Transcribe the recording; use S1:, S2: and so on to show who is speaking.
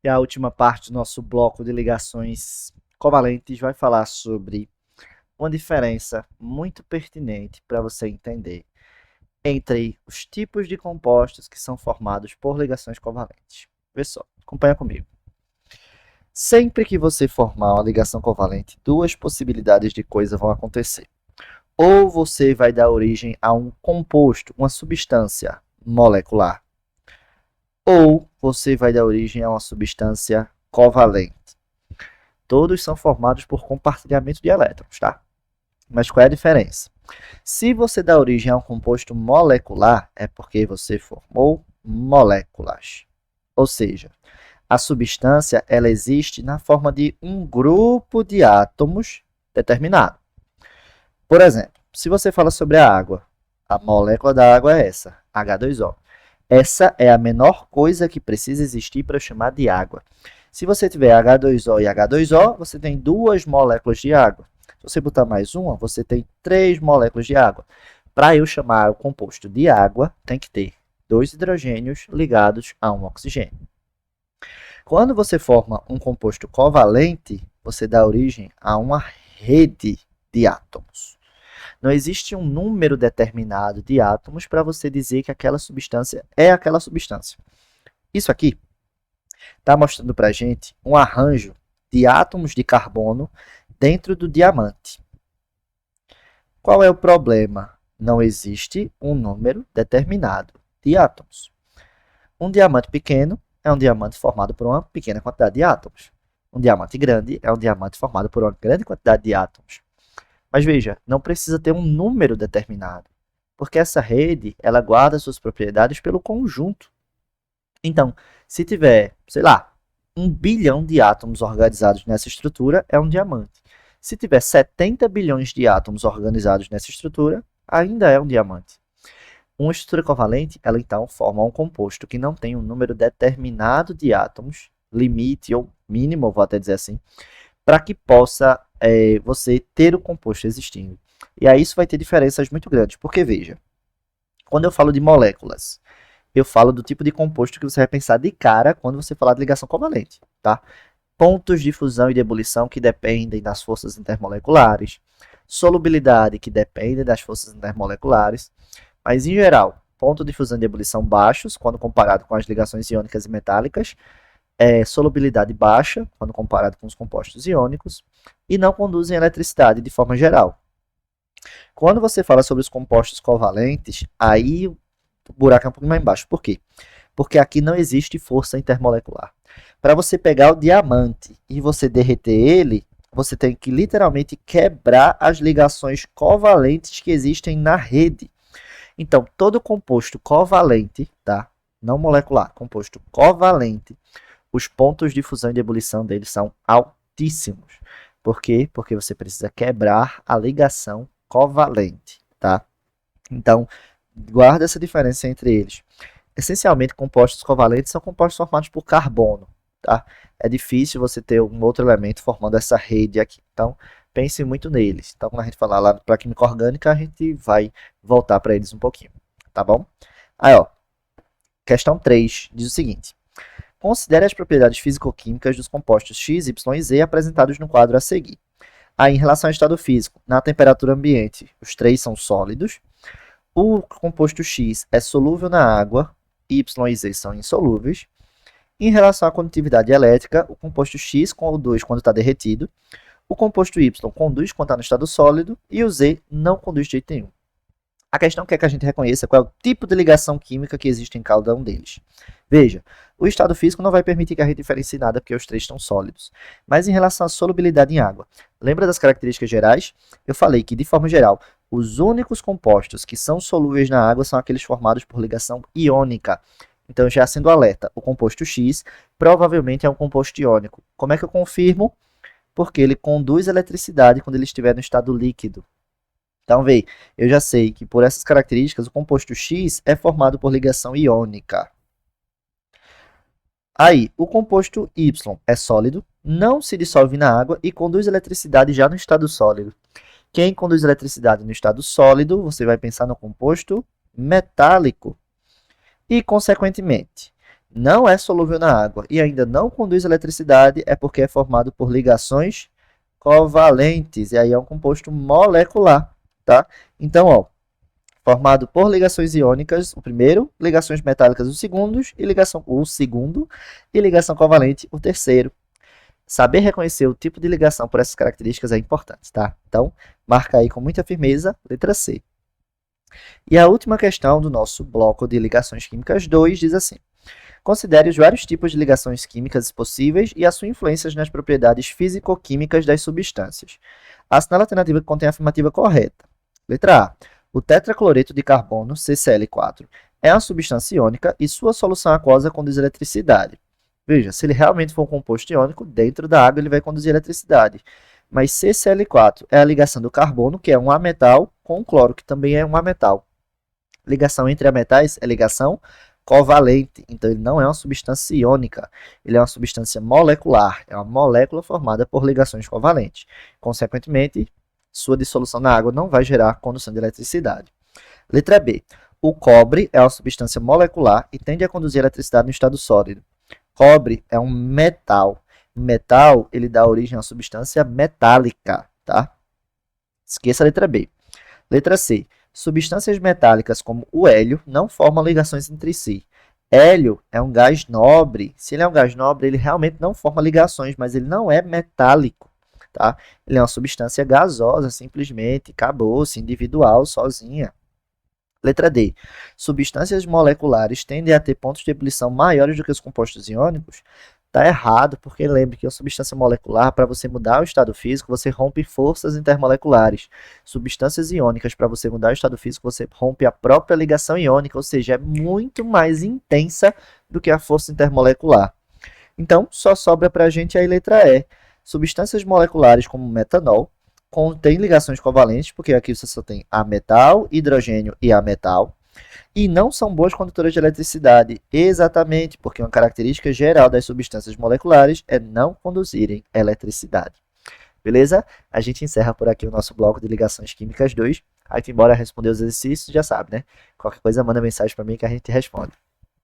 S1: que a última parte do nosso bloco de ligações covalentes vai falar sobre uma diferença muito pertinente para você entender entre os tipos de compostos que são formados por ligações covalentes. Vê só, acompanha comigo. Sempre que você formar uma ligação covalente, duas possibilidades de coisa vão acontecer. Ou você vai dar origem a um composto, uma substância molecular, ou você vai dar origem a uma substância covalente. Todos são formados por compartilhamento de elétrons, tá? Mas qual é a diferença? Se você dá origem a um composto molecular, é porque você formou moléculas. Ou seja, a substância ela existe na forma de um grupo de átomos determinado. Por exemplo, se você fala sobre a água, a molécula da água é essa, H2O. Essa é a menor coisa que precisa existir para eu chamar de água. Se você tiver H2O e H2O, você tem duas moléculas de água. Se você botar mais uma, você tem 3 moléculas de água. Para eu chamar o composto de água, tem que ter 2 hidrogênios ligados a um oxigênio. Quando você forma um composto covalente, você dá origem a uma rede de átomos. Não existe um número determinado de átomos para você dizer que aquela substância é aquela substância. Isso aqui está mostrando para a gente um arranjo de átomos de carbono dentro do diamante. Qual é o problema? Não existe um número determinado de átomos. Um diamante pequeno é um diamante formado por uma pequena quantidade de átomos. Um diamante grande é um diamante formado por uma grande quantidade de átomos. Mas veja, não precisa ter um número determinado, porque essa rede ela guarda suas propriedades pelo conjunto. Então, se tiver, sei lá, 1 bilhão de átomos organizados nessa estrutura, é um diamante. Se tiver 70 bilhões de átomos organizados nessa estrutura, ainda é um diamante. Uma estrutura covalente, ela então forma um composto que não tem um número determinado de átomos, limite ou mínimo, vou até dizer assim, para que possa você ter o composto existindo. E aí isso vai ter diferenças muito grandes, porque veja, quando eu falo de moléculas, eu falo do tipo de composto que você vai pensar de cara quando você falar de ligação covalente, tá? Pontos de fusão e de ebulição que dependem das forças intermoleculares, solubilidade que depende das forças intermoleculares, mas em geral, ponto de fusão e de ebulição baixos quando comparado com as ligações iônicas e metálicas, solubilidade baixa quando comparado com os compostos iônicos e não conduzem eletricidade de forma geral. Quando você fala sobre os compostos covalentes, aí o buraco é um pouco mais embaixo. Por quê? Porque aqui não existe força intermolecular. Para você pegar o diamante e você derreter ele, você tem que literalmente quebrar as ligações covalentes que existem na rede. Então, todo composto covalente, tá? Não molecular, composto covalente, os pontos de fusão e de ebulição deles são altíssimos. Por quê? Porque você precisa quebrar a ligação covalente, tá? Então, guarda essa diferença entre eles. Essencialmente, compostos covalentes são compostos formados por carbono, tá? É difícil você ter um outro elemento formando essa rede aqui. Então, pense muito neles. Então, quando a gente falar lá para química orgânica, a gente vai voltar para eles um pouquinho, tá bom? Aí, ó, questão 3 diz o seguinte. Considere as propriedades físico-químicas dos compostos X, Y e Z apresentados no quadro a seguir. Aí, em relação ao estado físico, na temperatura ambiente, os 3 são sólidos. O composto X é solúvel na água, Y e Z são insolúveis. Em relação à condutividade elétrica, o composto X conduz quando está derretido. O composto Y conduz quando está no estado sólido. E o Z não conduz de jeito nenhum. A questão é que a gente reconheça qual é o tipo de ligação química que existe em cada um deles. Veja, o estado físico não vai permitir que a gente diferencie nada, porque os 3 estão sólidos. Mas em relação à solubilidade em água, lembra das características gerais? Eu falei que, de forma geral, os únicos compostos que são solúveis na água são aqueles formados por ligação iônica. Então, já sendo alerta, o composto X provavelmente é um composto iônico. Como é que eu confirmo? Porque ele conduz eletricidade quando ele estiver no estado líquido. Então, veja, eu já sei que por essas características o composto X é formado por ligação iônica. Aí, o composto Y é sólido, não se dissolve na água e conduz eletricidade já no estado sólido. Quem conduz eletricidade no estado sólido, você vai pensar no composto metálico. E, consequentemente, não é solúvel na água e ainda não conduz eletricidade, é porque é formado por ligações covalentes, e aí é um composto molecular, tá? Então, ó, formado por ligações iônicas, o primeiro, ligações metálicas, o segundo, e ligação covalente, o terceiro. Saber reconhecer o tipo de ligação por essas características é importante, tá? Então, marca aí com muita firmeza, letra C. E a última questão do nosso bloco de ligações químicas 2 diz assim: considere os vários tipos de ligações químicas possíveis e a sua influência nas propriedades físico-químicas das substâncias. Assinale a alternativa que contém a afirmativa correta. Letra A. O tetracloreto de carbono, CCl4, é uma substância iônica e sua solução aquosa conduz eletricidade. Veja, se ele realmente for um composto iônico, dentro da água ele vai conduzir eletricidade. Mas CCl4 é a ligação do carbono, que é um ametal, com o cloro, que também é um ametal. Ligação entre ametais é ligação covalente, então ele não é uma substância iônica, ele é uma substância molecular, é uma molécula formada por ligações covalentes. Consequentemente, sua dissolução na água não vai gerar condução de eletricidade. Letra B. O cobre é uma substância molecular e tende a conduzir eletricidade no estado sólido. Cobre é um metal. Metal, ele dá origem a uma substância metálica, tá? Esqueça a letra B. Letra C. Substâncias metálicas como o hélio não formam ligações entre si. Hélio é um gás nobre. Se ele é um gás nobre, ele realmente não forma ligações, mas ele não é metálico, tá? Ele é uma substância gasosa, simplesmente, acabou-se, individual, sozinha. Letra D. Substâncias moleculares tendem a ter pontos de ebulição maiores do que os compostos iônicos? Está errado, porque lembre que a substância molecular, para você mudar o estado físico, você rompe forças intermoleculares. Substâncias iônicas, para você mudar o estado físico, você rompe a própria ligação iônica, ou seja, é muito mais intensa do que a força intermolecular. Então, só sobra para a gente a letra E. Substâncias moleculares como metanol contêm ligações covalentes, porque aqui você só tem ametal, hidrogênio e ametal, e não são boas condutoras de eletricidade, exatamente porque uma característica geral das substâncias moleculares é não conduzirem eletricidade. Beleza? A gente encerra por aqui o nosso bloco de ligações químicas 2. Aí, embora responder os exercícios, já sabe, né? Qualquer coisa, manda mensagem para mim que a gente responde.